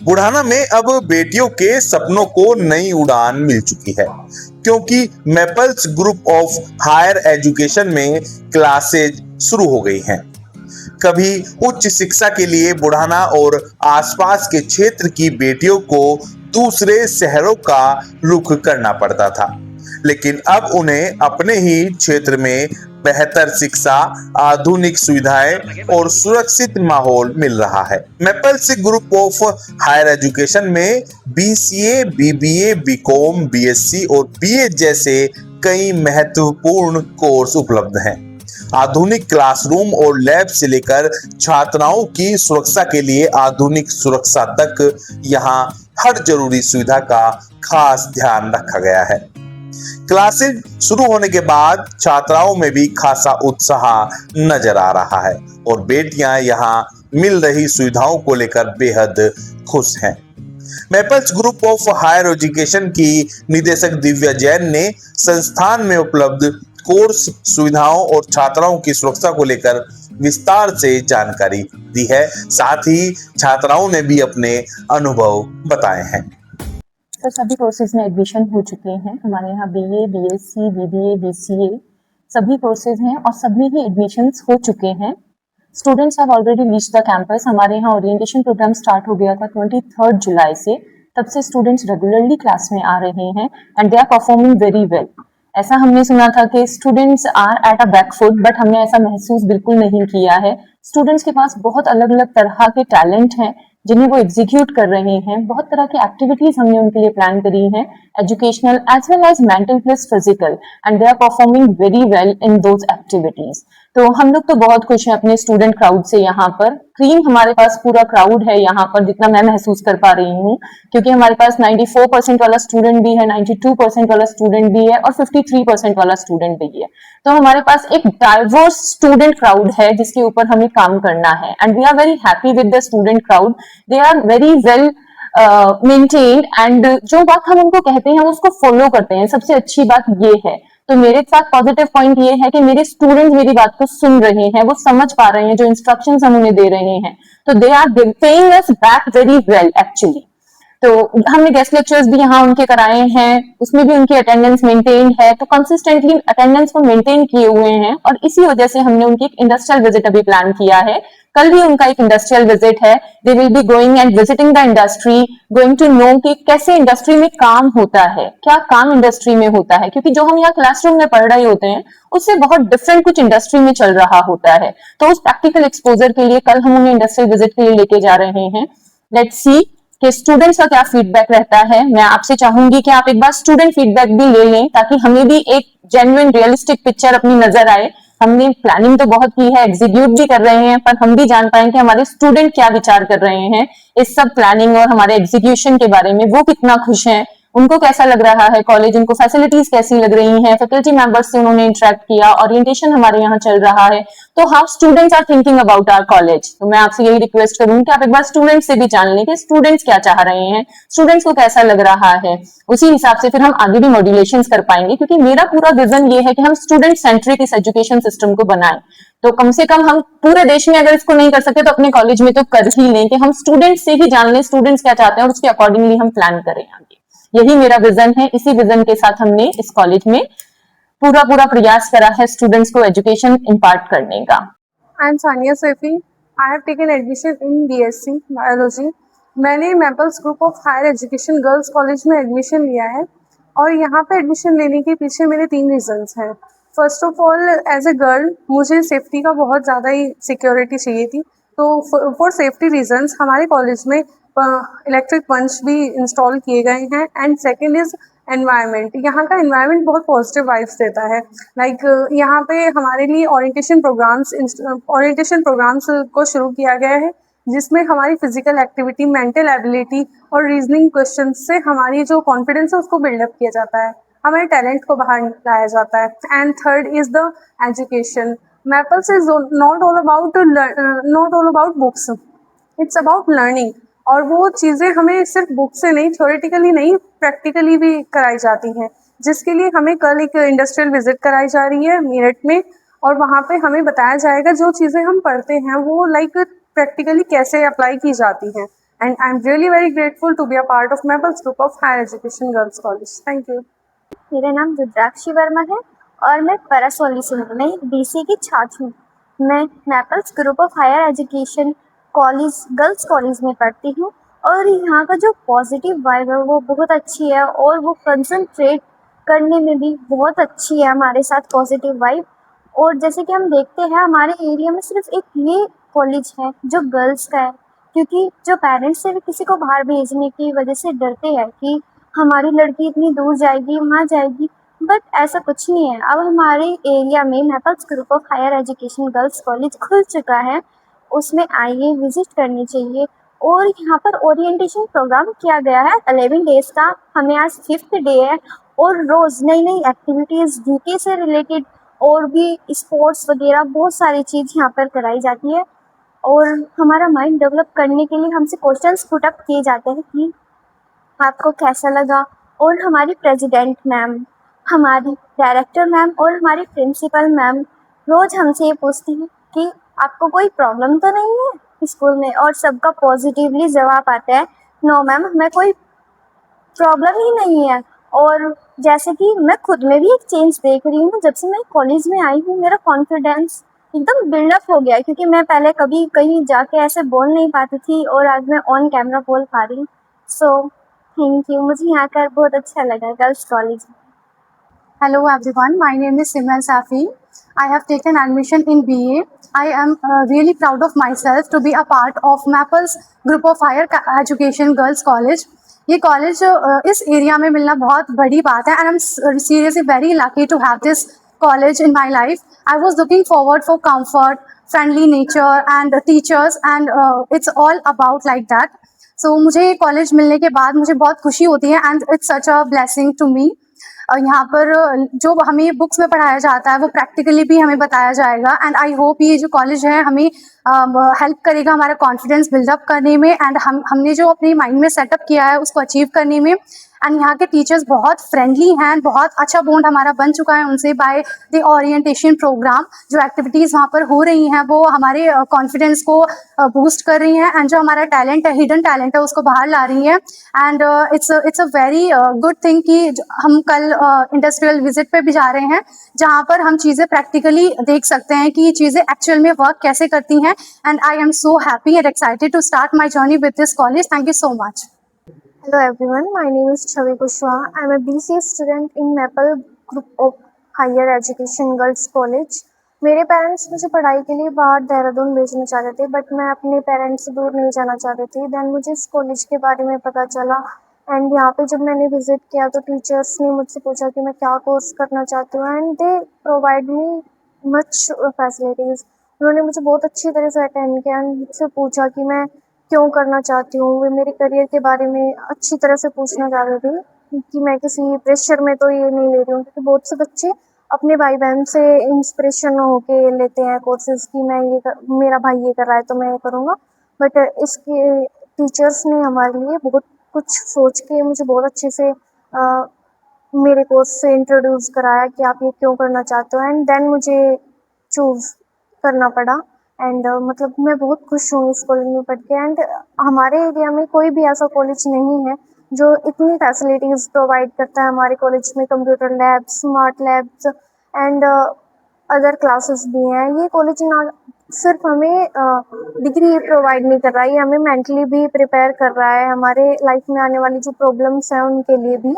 बुढ़ाना में अब बेटियों के सपनों को नई उड़ान मिल चुकी है, क्योंकि Maples group of higher education में क्लासेज शुरू हो गई हैं। कभी उच्च शिक्षा के लिए बुढ़ाना और आसपास के क्षेत्र की बेटियों को दूसरे शहरों का रुख करना पड़ता था, लेकिन अब उन्हें अपने ही क्षेत्र में बेहतर शिक्षा, आधुनिक सुविधाएं और सुरक्षित माहौल मिल रहा है। Maples group of higher education में बीसीए, बीबीए, बीकॉम, बीएससी और बीए जैसे कई महत्वपूर्ण कोर्स उपलब्ध हैं। आधुनिक क्लासरूम और लैब से लेकर छात्राओं की सुरक्षा के लिए आधुनिक सुरक्षा तक यहाँ हर जरूरी सुविधा का खास ध्यान रखा गया है। क्लासेज शुरू होने के बाद छात्राओं में भी खासा उत्साह नजर आ रहा है और बेटियां यहाँ मिल रही सुविधाओं को लेकर बेहद खुश हैं। Maples group of higher education की निदेशक दिव्या जैन ने संस्थान में उपलब्ध कोर्स, सुविधाओं और छात्राओं की सुरक्षा को लेकर विस्तार से जानकारी दी है। साथ ही छात्राओं ने भी अपने अनुभव बताए हैं। तो सभी कोर्सेज में एडमिशन हो चुके हैं। हमारे यहाँ बीए, बीएससी, बीबीए, बीसीए सभी कोर्सेज हैं और सभी ही एडमिशन्स हो चुके हैं। Students have already reached the campus. हमारे यहाँ ओरिएंटेशन प्रोग्राम स्टार्ट हो गया था 23 जुलाई से। तब से स्टूडेंट्स रेगुलरली क्लास में आ रहे हैं and they are performing very well. ऐसा हमने सुना था कि students are at a back foot, but हमने ऐसा महसूस बिल्कुल नहीं किया है। स्टूडेंट्स के पास बहुत अलग अलग तरह के टैलेंट हैं जिन्हें वो एग्जीक्यूट कर रहे हैं। बहुत तरह की एक्टिविटीज हमने उनके लिए प्लान करी हैं, educational as well as mental plus physical, and they are performing very well in those activities. तो हम लोग तो बहुत खुश हैं अपने स्टूडेंट क्राउड से। यहाँ पर क्रीम हमारे पास पूरा क्राउड है यहाँ पर, जितना मैं महसूस कर पा रही हूँ, क्योंकि हमारे पास 94% वाला स्टूडेंट भी है, 92% वाला स्टूडेंट भी है और 53% वाला स्टूडेंट भी है। तो हमारे पास एक डाइवर्स स्टूडेंट क्राउड है जिसके ऊपर हमें काम करना है and we are very happy with the student crowd. They are very well maintained and जो बात हम उनको कहते हैं उसको फॉलो करते हैं। सबसे अच्छी बात ये है। तो मेरे साथ पॉजिटिव पॉइंट ये है कि मेरे स्टूडेंट्स मेरी बात को सुन रहे हैं, वो समझ पा रहे हैं जो इंस्ट्रक्शंस हम उन्हें दे रहे हैं। तो they are paying us back very well actually. तो हमने गेस्ट लेक्चर्स भी यहाँ उनके कराए हैं, उसमें भी उनकी अटेंडेंस मेंटेन है। तो कंसिस्टेंटली अटेंडेंस को मेंटेन किए हुए हैं और इसी वजह से हमने उनकी एक इंडस्ट्रियल विजिट अभी प्लान किया है। कल भी उनका एक इंडस्ट्रियल विजिट है। They will be going and visiting the industry, going to know कि कैसे इंडस्ट्री में काम होता है, क्या काम इंडस्ट्री में होता है, क्योंकि जो हम यहाँ क्लासरूम में पढ़ रहे होते हैं उससे बहुत डिफरेंट कुछ इंडस्ट्री में चल रहा होता है। तो उस प्रैक्टिकल एक्सपोजर के लिए कल हम उन्हें इंडस्ट्रियल विजिट के लिए लेके जा रहे हैं। लेट्स सी कि स्टूडेंट्स का क्या फीडबैक रहता है। मैं आपसे चाहूंगी कि आप एक बार स्टूडेंट फीडबैक भी ले लें ताकि हमें भी एक जेन्युइन रियलिस्टिक पिक्चर अपनी नजर आए। हमने प्लानिंग तो बहुत की है, एग्जीक्यूट भी कर रहे हैं, पर हम भी जान पाए कि हमारे स्टूडेंट क्या विचार कर रहे हैं इस सब प्लानिंग और हमारे एग्जीक्यूशन के बारे में। वो कितना खुश हैं, उनको कैसा लग रहा है कॉलेज, उनको फैसिलिटीज कैसी लग रही हैं, फैकल्टी मेंबर्स से उन्होंने इंटरेक्ट किया, ओरिएंटेशन हमारे यहाँ चल रहा है। तो how students are thinking about our college. तो मैं आपसे यही रिक्वेस्ट करूंगी कि आप एक बार स्टूडेंट्स से भी जान लें कि स्टूडेंट्स क्या चाह रहे हैं, स्टूडेंट्स को कैसा लग रहा है। उसी हिसाब से फिर हम आगे भी मॉड्यूलेशंस कर पाएंगे, क्योंकि मेरा पूरा विजन ये है कि हम स्टूडेंट सेंट्रिक इस एजुकेशन सिस्टम को बनाएं। तो कम से कम हम पूरे देश में अगर इसको नहीं कर सकते तो अपने कॉलेज में तो कर ही लें कि हम स्टूडेंट्स से ही जान लें स्टूडेंट्स क्या चाहते हैं और उसके अकॉर्डिंगली हम प्लान करें आगे। यही मेरा विजन है। इसी विजन के साथ हमने इस कॉलेज में पूरा प्रयास करा है स्टूडेंट्स को एजुकेशन इम्पार्ट करने का। I am Sania Saifi. I have taken admission in BSc biology. मैंने Maples group of higher education girls college में एडमिशन लिया है और यहाँ पे एडमिशन लेने के पीछे मेरे 3 रीजंस हैं। First of all, as a girl मुझे सेफ्टी का बहुत ज़्यादा ही सिक्योरिटी चाहिए थी। तो फॉर सेफ्टी रीजंस हमारे कॉलेज में इलेक्ट्रिक पंच भी इंस्टॉल किए गए हैं। And second is environment. यहाँ का एनवायरनमेंट बहुत पॉजिटिव वाइब्स देता है। यहाँ पे हमारे लिए ओरिएंटेशन प्रोग्राम्स को शुरू किया गया है, जिसमें हमारी फिजिकल एक्टिविटी, मेंटल एबिलिटी और रीजनिंग क्वेश्चन से हमारी जो कॉन्फिडेंस है उसको बिल्डअप किया जाता है, हमारे टैलेंट को बाहर लाया जाता है। And third is the education. Maples is not all about books, it's about learning. और वो चीज़ें हमें सिर्फ बुक से नहीं, थ्योरेटिकली नहीं, प्रैक्टिकली भी कराई जाती हैं, जिसके लिए हमें कल एक इंडस्ट्रियल विजिट कराई जा रही है मेरठ में। और वहाँ पे हमें बताया जाएगा जो चीज़ें हम पढ़ते हैं वो प्रैक्टिकली कैसे अप्लाई की जाती हैं। and I'm really very grateful to be a part of Maples Group of Higher Education Girls College. Thank you. मेरा नाम रुद्राक्षी वर्मा है और मैं परसौली से हूँ। मैं बीसी की छात्र हूँ। मैं Maples group of higher education college girls college में पढ़ती हूँ और यहाँ का जो पॉजिटिव वाइब है वो बहुत अच्छी है और वो कंसंट्रेट करने में भी बहुत अच्छी है हमारे साथ पॉजिटिव वाइब। और जैसे कि हम देखते हैं हमारे एरिया में सिर्फ एक ये कॉलेज है जो गर्ल्स का है, क्योंकि जो पेरेंट्स से भी किसी को बाहर भेजने की वजह से डरते हैं कि हमारी लड़की इतनी दूर जाएगी वहाँ जाएगी, बट ऐसा कुछ नहीं है। अब हमारे एरिया में Maples group of higher education girls college खुल चुका है, उसमें आइए विजिट करनी चाहिए। और यहाँ पर ओरिएंटेशन प्रोग्राम किया गया है 11 डेज का, हमें आज 5th डे है और रोज़ नई नई एक्टिविटीज़ जीके से रिलेटेड और भी स्पोर्ट्स वगैरह बहुत सारी चीज़ यहाँ पर कराई जाती है और हमारा माइंड डेवलप करने के लिए हमसे क्वेश्चंस पुट अप किए जाते हैं कि आपको कैसा लगा। और हमारी प्रेसिडेंट मैम, हमारी डायरेक्टर मैम और हमारी प्रिंसिपल मैम रोज़ हमसे ये पूछती हैं कि आपको कोई प्रॉब्लम तो नहीं है स्कूल में, और सबका पॉजिटिवली जवाब आता है नो मैम, हमें कोई प्रॉब्लम ही नहीं है। और जैसे कि मैं खुद में भी एक चेंज देख रही हूँ, जब से मैं कॉलेज में आई हूँ मेरा कॉन्फिडेंस एकदम बिल्डअप हो गया है, क्योंकि मैं पहले कभी कहीं जाके ऐसे बोल नहीं पाती थी और आज मैं ऑन कैमरा बोल पा रही हूँ। सो थैंक यू, मुझे यहाँ कर बहुत अच्छा लगा गर्ल्स कॉलेज में। Hello everyone, my name is Simran Safi. I have taken admission in BA. I am really proud of myself to be a part of Maples Group of Higher Education Girls College. ये college इस area में मिलना बहुत बड़ी बात है, and I'm seriously very lucky to have this college in my life. I was looking forward for comfort, friendly nature and teachers, and it's all about like that. So मुझे college मिलने के बाद मुझे बहुत खुशी होती है and it's such a blessing to me. यहाँ पर जो हमें बुक्स में पढ़ाया जाता है वो प्रैक्टिकली भी हमें बताया जाएगा, एंड आई होप ये जो कॉलेज है हमें हेल्प करेगा हमारा कॉन्फिडेंस बिल्डअप करने में, एंड हमने जो अपने माइंड में सेटअप किया है उसको अचीव करने में। एंड यहाँ के टीचर्स बहुत फ्रेंडली हैं, बहुत अच्छा बॉन्ड हमारा बन चुका है उनसे बाय द ओरिएंटेशन प्रोग्राम। जो एक्टिविटीज़ वहाँ पर हो रही हैं वो हमारे कॉन्फिडेंस को बूस्ट कर रही हैं, एंड जो हमारा टैलेंट है, हिडन टैलेंट है, उसको बाहर ला रही हैं। And it's a very good thing कि हम कल इंडस्ट्रियल विजिट पे भी जा रहे हैं, जहाँ पर हम चीज़ें प्रैक्टिकली देख सकते हैं कि ये चीज़ें एक्चुअल में वर्क कैसे करती हैं। And I am so happy and excited to start my journey with this college. Thank you so much. Hello everyone, my name is Chavi Kushwaha. I am a BCA student in Maple Group of Higher Education Girls College. मेरे parents मुझे पढ़ाई के लिए बाहर देहरादून भेजना चाहते थे, but मैं अपने पेरेंट्स से दूर नहीं जाना चाहती थी। देन मुझे इस कॉलेज के बारे में पता चला, एंड यहाँ पे जब मैंने विजिट किया तो टीचर्स ने मुझसे पूछा कि मैं क्या कोर्स करना चाहती हूँ, and they provide me much facilities. उन्होंने मुझे बहुत अच्छी तरह से अटेंड किया एंड मुझसे पूछा कि मैं क्यों करना चाहती हूँ, वे मेरे करियर के बारे में अच्छी तरह से पूछना चाह रहे थे कि मैं किसी प्रेशर में तो ये नहीं ले रही हूँ, क्योंकि बहुत से बच्चे अपने भाई बहन से इंस्पिरेशन होके लेते हैं कोर्सेज कि मेरा भाई ये कर रहा है तो मैं ये करूँगा। बट इसके टीचर्स ने हमारे लिए बहुत कुछ सोच के मुझे बहुत अच्छे से मेरे कोर्स से इंट्रोड्यूस कराया कि आप ये क्यों करना चाहते हो, एंड देन मुझे चूज़ करना पड़ा। एंड मतलब मैं बहुत खुश हूँ इस कॉलेज में पढ़ के। एंड हमारे एरिया में कोई भी ऐसा कॉलेज नहीं है जो इतनी फैसिलिटीज़ प्रोवाइड करता है। हमारे कॉलेज में computer labs, smart labs and other classes भी हैं। ये कॉलेज ना सिर्फ हमें डिग्री प्रोवाइड नहीं कर रहा है, ये हमें मेंटली भी प्रिपेयर कर रहा है हमारे लाइफ में आने वाली जो प्रॉब्लम्स हैं उनके लिए भी।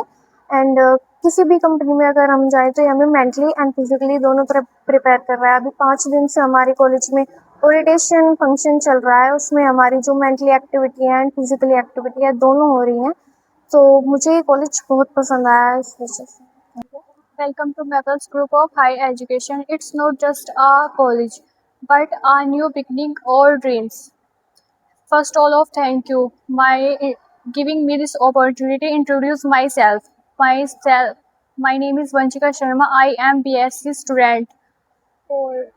एंड किसी भी कंपनी में अगर हम जाएँ तो ये हमें मेंटली एंड फिजिकली दोनों तरफ प्रिपेयर कर रहा है। अभी 5 दिन से हमारे कॉलेज में ओरिएंटेशन फंक्शन चल रहा है, उसमें हमारी जो मेंटली एक्टिविटी है एंड फिजिकली एक्टिविटी है दोनों हो रही हैं। तो मुझे ये कॉलेज बहुत पसंद आया है इस वजह से। Welcome to Maples Group of Higher Education. It's not just a college, but a new beginning or dreams. First all of thank you giving me this opportunity to introduce myself. My name is Vanchika Sharma. I am BSc student. और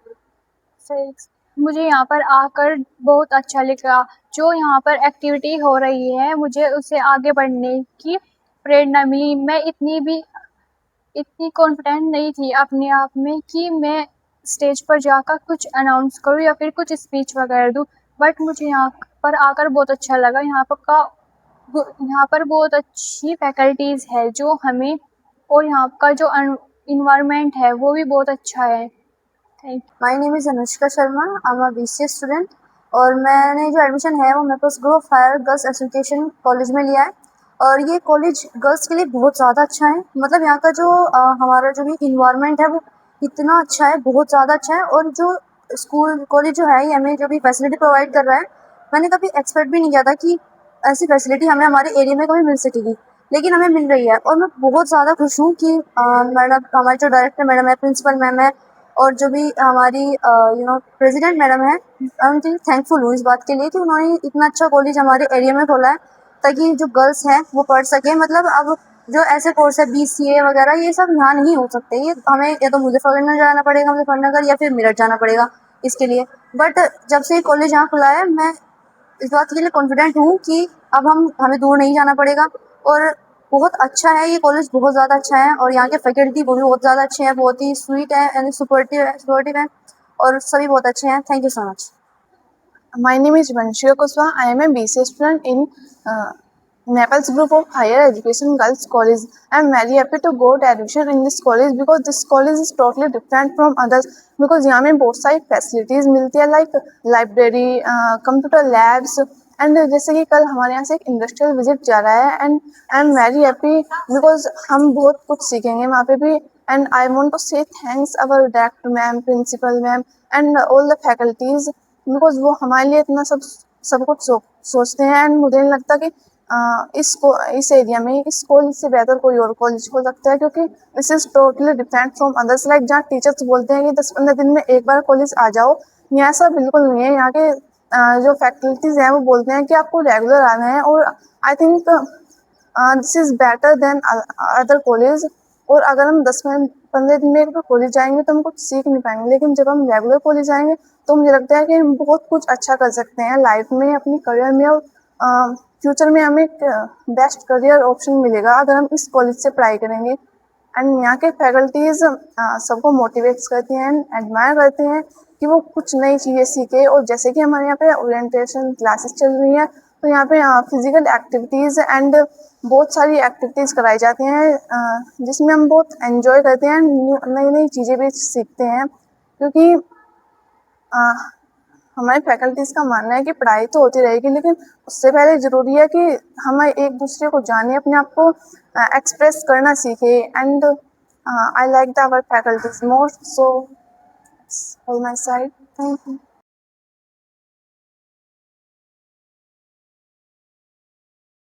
मुझे यहाँ पर आकर बहुत अच्छा लगा। जो यहाँ पर एक्टिविटी हो रही है मुझे उससे आगे बढ़ने की प्रेरणा मिली। मैं इतनी कॉन्फिडेंट नहीं थी अपने आप में कि मैं स्टेज पर जाकर कुछ अनाउंस करूँ या फिर कुछ स्पीच वगैरह दूँ, बट मुझे यहाँ पर आकर बहुत अच्छा लगा। यहाँ पर बहुत अच्छी फैकल्टीज़ है जो हमें, और यहाँ का जो इन्वायरमेंट है वो भी बहुत अच्छा है। Thank you. My name is Anushka Sharma, I am a BCA student और मैंने जो एडमिशन है वो Maples group of higher girls education college में लिया है। और ये कॉलेज गर्ल्स के लिए बहुत ज़्यादा अच्छा है। मतलब यहाँ का जो हमारा जो भी इन्वायरमेंट है वो इतना अच्छा है, बहुत ज़्यादा अच्छा है। और जो स्कूल कॉलेज जो है ये हमें जो भी फैसिलिटी प्रोवाइड कर रहा है, मैंने कभी एक्सपेक्ट भी नहीं किया था कि ऐसी फैसिलिटी हमें हमारे एरिया में कभी मिल सकेगी, लेकिन हमें मिल रही है। और मैं बहुत ज़्यादा खुश हूँ कि मैडम, हमारे जो डायरेक्टर मैडम है, प्रिंसिपल मैम है और जो भी हमारी प्रेसिडेंट मैडम है, मैं उनके लिए थैंकफुल हूँ इस बात के लिए कि उन्होंने इतना अच्छा कॉलेज हमारे एरिया में खोला है ताकि जो गर्ल्स हैं वो पढ़ सकें। मतलब अब जो ऐसे कोर्स है बीसीए वगैरह ये सब यहाँ नहीं हो सकते, ये हमें या तो मुजफ्फरनगर जाना पड़ेगा, मुजफ्फरनगर या फिर मेरठ जाना पड़ेगा इसके लिए। बट जब से ये कॉलेज यहाँ खुला है मैं इस बात के लिए कॉन्फिडेंट हूँ कि अब हमें दूर नहीं जाना पड़ेगा। और बहुत अच्छा है ये कॉलेज, बहुत ज़्यादा अच्छा है। और यहाँ के फैकल्टी वो भी बहुत ज़्यादा अच्छे हैं, बहुत ही स्वीट है एंड सुपोर्टिव है और सभी बहुत अच्छे हैं। Thank you so much. My name is Vanshika Kuswa. I am a BCA student in Naples Group of Higher Education Girls College. I am very happy to got admission in this college because this college is totally different from others. because यहाँ में बहुत सारी facilities मिलती है like library, computer labs and जैसे कि कल हमारे यहाँ से एक इंडस्ट्रियल विजिट जा रहा है and I am very happy because हम बहुत कुछ सीखेंगे वहाँ पे भी। And I want to say thanks our director ma'am, principal ma'am and all the faculties because वो हमारे लिए इतना सब कुछ सोचते हैं। एंड मुझे नहीं लगता कि इस एरिया में इस कॉलेज से बेहतर कोई और कॉलेज हो सकता है क्योंकि this is totally different from others. Like जहाँ टीचर्स बोलते हैं कि 10-15 दिन में एक बार कॉलेज आ जाओ, यहाँ ऐसा बिल्कुल नहीं है। यहाँ के जो फैकल्टीज हैं वो बोलते हैं कि आपको रेगुलर आना है। और I think this is better than other college. और अगर हम 10-15 दिन में एक बार कॉलेज जाएंगे तो हम कुछ सीख नहीं पाएंगे, लेकिन जब हम रेगुलर कॉलेज जाएंगे तो मुझे लगता है कि हम बहुत कुछ अच्छा कर सकते हैं लाइफ में, अपनी करियर में। और फ्यूचर में हमें एक बेस्ट करियर ऑप्शन मिलेगा अगर हम इस कॉलेज से पढ़ाई करेंगे। एंड यहाँ के फैकल्टीज़ सबको मोटिवेट करती हैं एंड एडमायर करते हैं कि वो कुछ नई चीज़ें सीखे। और जैसे कि हमारे यहाँ पे ओरिएंटेशन क्लासेस चल रही हैं तो यहाँ पे फिजिकल एक्टिविटीज़ एंड बहुत सारी एक्टिविटीज़ कराई जाती हैं जिसमें हम बहुत एंजॉय करते हैं, नई नई चीज़ें भी सीखते हैं। क्योंकि हमारे फैकल्टीज़ का मानना है कि पढ़ाई तो होती रहेगी लेकिन उससे पहले ज़रूरी है कि हम एक दूसरे को जाने, अपने आप को एक्सप्रेस करना सीखे। And I like the our faculties most, so all my side. Thank you.